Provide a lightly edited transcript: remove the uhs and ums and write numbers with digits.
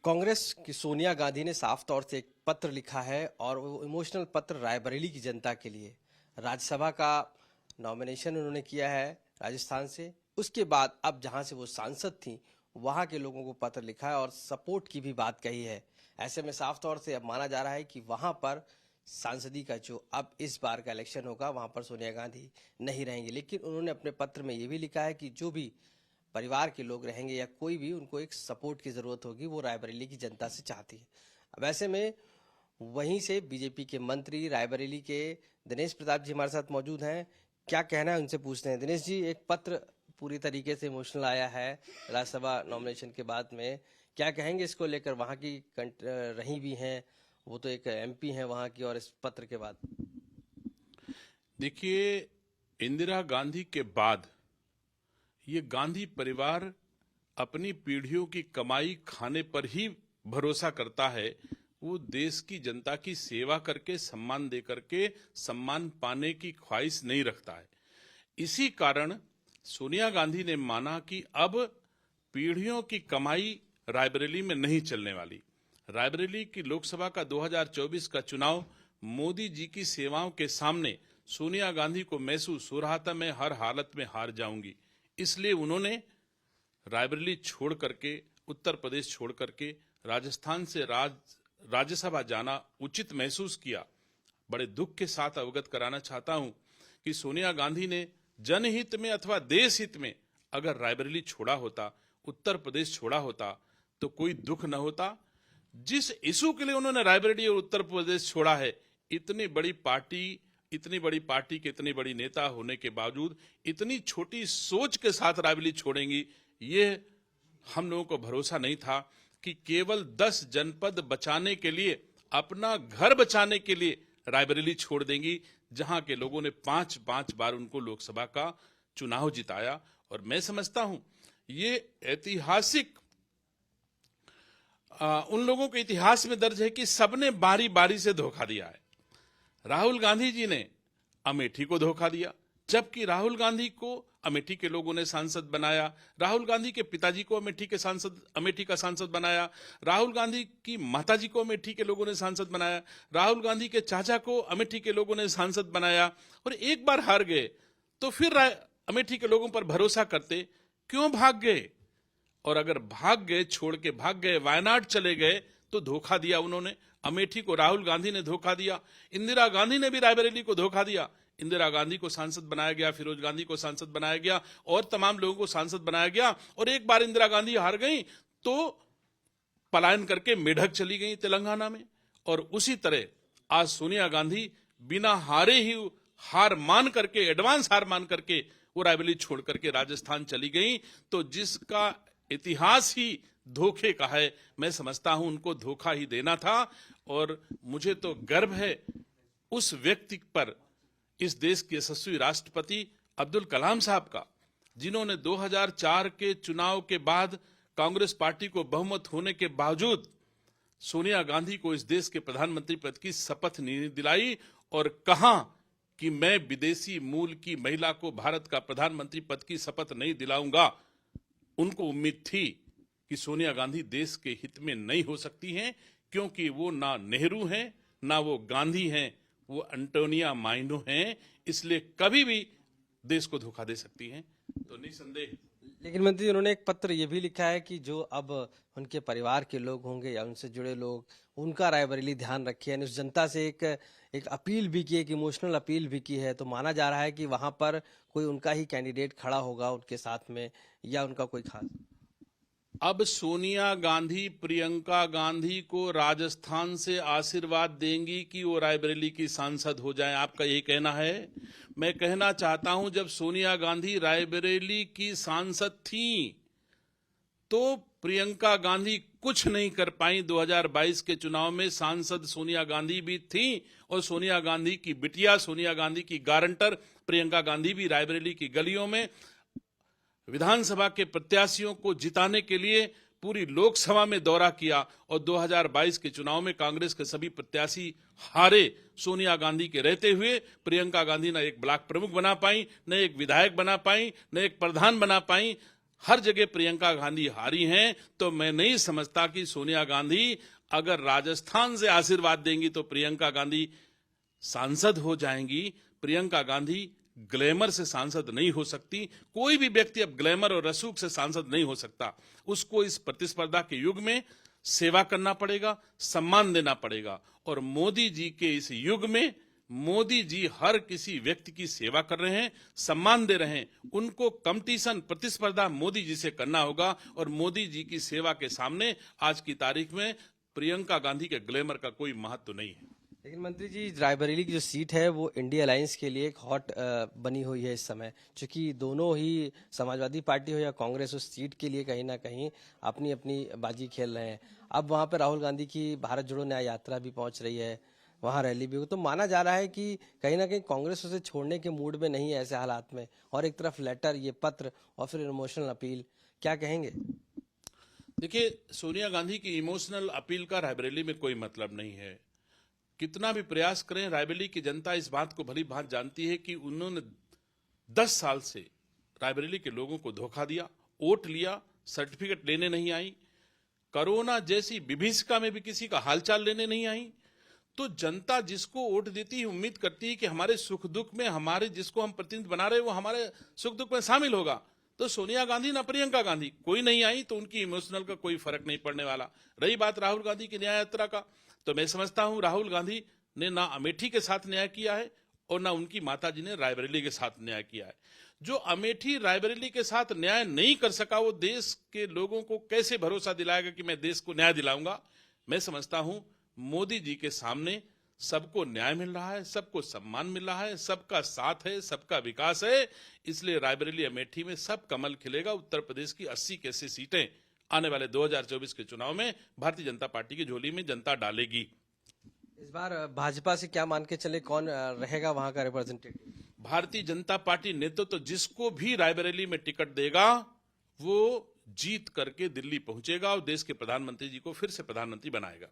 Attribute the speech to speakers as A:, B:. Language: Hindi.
A: कांग्रेस की सोनिया गांधी ने साफ तौर से एक पत्र लिखा है और वो इमोशनल पत्र रायबरेली की जनता के लिए। राज्यसभा का नॉमिनेशन उन्होंने किया है राजस्थान से। उसके बाद अब जहां से वो सांसद थी वहां के लोगों को पत्र लिखा है और सपोर्ट की भी बात कही है। ऐसे में साफ तौर से अब माना जा रहा है कि वहां पर सांसदी का जो अब इस बार का इलेक्शन होगा वहां पर सोनिया गांधी नहीं रहेंगी। लेकिन उन्होंने अपने पत्र में ये भी लिखा है कि जो भी परिवार के लोग रहेंगे या कोई भी, उनको एक सपोर्ट की जरूरत होगी, वो रायबरेली की जनता से चाहती है। अब ऐसे में वहीं से बीजेपी के मंत्री रायबरेली के दिनेश प्रताप जी हमारे साथ मौजूद हैं। क्या कहना है उनसे पूछते हैं। दिनेश जी, एक पत्र पूरी तरीके से इमोशनल आया है राज्यसभा नॉमिनेशन के बाद में, क्या कहेंगे इसको लेकर? वहां की रही भी हैं, वो तो एक एमपी हैं वहां की, और इस पत्र के बाद
B: देखिए, इंदिरा गांधी के बाद ये गांधी परिवार अपनी पीढ़ियों की कमाई खाने पर ही भरोसा करता है। वो देश की जनता की सेवा करके, सम्मान दे करके सम्मान पाने की ख्वाहिश नहीं रखता है। इसी कारण सोनिया गांधी ने माना कि अब पीढ़ियों की कमाई रायबरेली में नहीं चलने वाली। रायबरेली की लोकसभा का 2024 का चुनाव मोदी जी की सेवाओं के सामने सोनिया गांधी को महसूस हो रहा था, मैं हर हालत में हार जाऊंगी। इसलिए उन्होंने रायबरेली छोड़ करके, उत्तर प्रदेश छोड़ करके राजस्थान से राज्यसभा जाना उचित महसूस किया। बड़े दुख के साथ अवगत कराना चाहता हूं कि सोनिया गांधी ने जनहित में अथवा देश हित में अगर रायबरेली छोड़ा होता, उत्तर प्रदेश छोड़ा होता, तो कोई दुख न होता। जिस इशू के लिए उन्होंने रायबरेली और उत्तर प्रदेश छोड़ा है, इतनी बड़ी पार्टी के इतनी बड़ी नेता होने के बावजूद इतनी छोटी सोच के साथ रायबरेली छोड़ेंगी, ये हम लोगों को भरोसा नहीं था कि केवल 10 जनपद बचाने के लिए, अपना घर बचाने के लिए रायबरेली छोड़ देंगी, जहां के लोगों ने 5 बार उनको लोकसभा का चुनाव जिताया। और मैं समझता हूं ये ऐतिहासिक उन लोगों के इतिहास में दर्ज है कि सबने बारी बारी से धोखा दिया है। राहुल गांधी जी ने अमेठी को धोखा दिया, जबकि राहुल गांधी को अमेठी के लोगों ने सांसद बनाया। राहुल गांधी के पिताजी को अमेठी का सांसद बनाया। राहुल गांधी की माताजी को अमेठी के लोगों ने सांसद बनाया। राहुल गांधी के चाचा को अमेठी के लोगों ने सांसद बनाया। और एक बार हार गए तो फिर अमेठी के लोगों पर भरोसा करते क्यों भाग गए? और अगर भाग गए, छोड़ के भाग गए, वायनाड चले गए, तो धोखा दिया उन्होंने। अमेठी को राहुल गांधी ने धोखा दिया। इंदिरा गांधी ने भी रायबरेली को धोखा दिया। इंदिरा गांधी को सांसद बनाया गया, फिरोज गांधी को सांसद बनाया गया और तमाम लोगों को सांसद बनाया गया। और एक बार इंदिरा गांधी हार गई तो पलायन करके मेढक चली गई तेलंगाना में। और उसी तरह आज सोनिया गांधी बिना हारे ही एडवांस हार मान करके वो रायबरेली छोड़ करके राजस्थान चली गई। तो जिसका इतिहास ही धोखे का है, मैं समझता हूं उनको धोखा ही देना था। और मुझे तो गर्व है उस व्यक्ति पर, इस देश के यशस्वी राष्ट्रपति अब्दुल कलाम साहब का, जिन्होंने 2004 के चुनाव के बाद कांग्रेस पार्टी को बहुमत होने के बावजूद सोनिया गांधी को इस देश के प्रधानमंत्री पद की शपथ नहीं दिलाई और कहा कि मैं विदेशी मूल की महिला को भारत का प्रधानमंत्री पद की शपथ नहीं दिलाऊंगा। उनको उम्मीद थी कि सोनिया गांधी देश के हित में नहीं हो सकती हैं, क्योंकि वो ना नेहरू हैं, ना वो गांधी हैं, वो एंटोनिया माइनो हैं। इसलिए कभी भी देश को धोखा दे सकती हैं। तो निसंदेह।
A: लेकिन मंत्री, उन्होंने एक पत्र ये भी लिखा है कि जो अब उनके परिवार के लोग होंगे या उनसे जुड़े लोग, उनका रायबरेली ध्यान रखे। यानी उस जनता से एक अपील भी की, एक इमोशनल अपील भी की है। तो माना जा रहा है कि वहां पर कोई उनका ही कैंडिडेट खड़ा होगा उनके साथ में, या उनका कोई खास।
B: अब सोनिया गांधी प्रियंका गांधी को राजस्थान से आशीर्वाद देंगी कि वो रायबरेली की सांसद हो जाएं, आपका यही कहना है? मैं कहना चाहता हूं, जब सोनिया गांधी रायबरेली की सांसद थीं तो प्रियंका गांधी कुछ नहीं कर पाई। 2022 के चुनाव में सांसद सोनिया गांधी भी थीं और सोनिया गांधी की बिटिया, सोनिया गांधी की गारंटर प्रियंका गांधी भी रायबरेली की गलियों में विधानसभा के प्रत्याशियों को जिताने के लिए पूरी लोकसभा में दौरा किया। और 2022 के चुनाव में कांग्रेस के सभी प्रत्याशी हारे। सोनिया गांधी के रहते हुए प्रियंका गांधी न एक ब्लॉक प्रमुख बना पाई, न एक विधायक बना पाई, न एक प्रधान बना पाई। हर जगह प्रियंका गांधी हारी हैं, तो मैं नहीं समझता कि सोनिया गांधी अगर राजस्थान से आशीर्वाद देंगी तो प्रियंका गांधी सांसद हो जाएंगी। प्रियंका गांधी ग्लैमर से सांसद नहीं हो सकती। कोई भी व्यक्ति अब ग्लैमर और रसूख से सांसद नहीं हो सकता। उसको इस प्रतिस्पर्धा के युग में सेवा करना पड़ेगा, सम्मान देना पड़ेगा। और मोदी जी के इस युग में मोदी जी हर किसी व्यक्ति की सेवा कर रहे हैं, सम्मान दे रहे हैं। उनको कंपटीशन, प्रतिस्पर्धा मोदी जी से करना होगा। और मोदी जी की सेवा के सामने आज की तारीख में प्रियंका गांधी के ग्लैमर का कोई महत्व नहीं है।
A: लेकिन मंत्री जी, रायबरेली की जो सीट है वो इंडिया अलायंस के लिए एक हॉट बनी हुई है इस समय, क्योंकि दोनों ही समाजवादी पार्टी हो या कांग्रेस उस सीट के लिए कहीं ना कहीं अपनी अपनी बाजी खेल रहे हैं। अब वहां पर राहुल गांधी की भारत जोड़ो न्याय यात्रा भी पहुंच रही है, वहां रैली भी हो, तो माना जा रहा है कि कहीं ना कहीं कांग्रेस उसे छोड़ने के मूड में नहीं है ऐसे हालात में। और एक तरफ लेटर, ये पत्र, और फिर इमोशनल अपील, क्या कहेंगे?
B: देखिए, सोनिया गांधी की इमोशनल अपील का रायबरेली में कोई मतलब नहीं है। कितना भी प्रयास करें, रायबरेली की जनता इस बात को भली भांति जानती है कि उन्होंने 10 साल से रायबरेली के लोगों को धोखा दिया, वोट लिया, सर्टिफिकेट लेने नहीं आई, कोरोना जैसी विभीषिका में भी किसी का हालचाल लेने नहीं आई। तो जनता जिसको वोट देती है, उम्मीद करती है कि हमारे सुख दुख में, हमारे जिसको हम प्रतिनिधि बना रहे हैं वो हमारे सुख दुख में शामिल होगा। तो सोनिया गांधी ना प्रियंका गांधी कोई नहीं आई तो उनकी इमोशनल का कोई फर्क नहीं पड़ने वाला। रही बात राहुल गांधी की न्याय यात्रा का, तो मैं समझता हूं राहुल गांधी ने ना अमेठी के साथ न्याय किया है और ना उनकी माताजी ने रायबरेली के साथ न्याय किया है। जो अमेठी रायबरेली के साथ न्याय नहीं कर सका, वो देश के लोगों को कैसे भरोसा दिलाएगा कि मैं देश को न्याय दिलाऊंगा? मैं समझता हूं मोदी जी के सामने सबको न्याय मिल रहा है, सबको सम्मान मिल रहा है, सबका साथ है, सबका विकास है। इसलिए रायबरेली अमेठी में सब कमल खिलेगा। उत्तर प्रदेश की 80 की 80 सीटें आने वाले 2024 के चुनाव में भारतीय जनता पार्टी की झोली में जनता डालेगी।
A: इस बार भाजपा से क्या मान के चले, कौन रहेगा वहां का रिप्रेजेंटेटिव?
B: भारतीय जनता पार्टी नेतृत्व जिसको भी रायबरेली में टिकट देगा वो जीत करके दिल्ली पहुंचेगा और देश के प्रधानमंत्री जी को फिर से प्रधानमंत्री बनाएगा।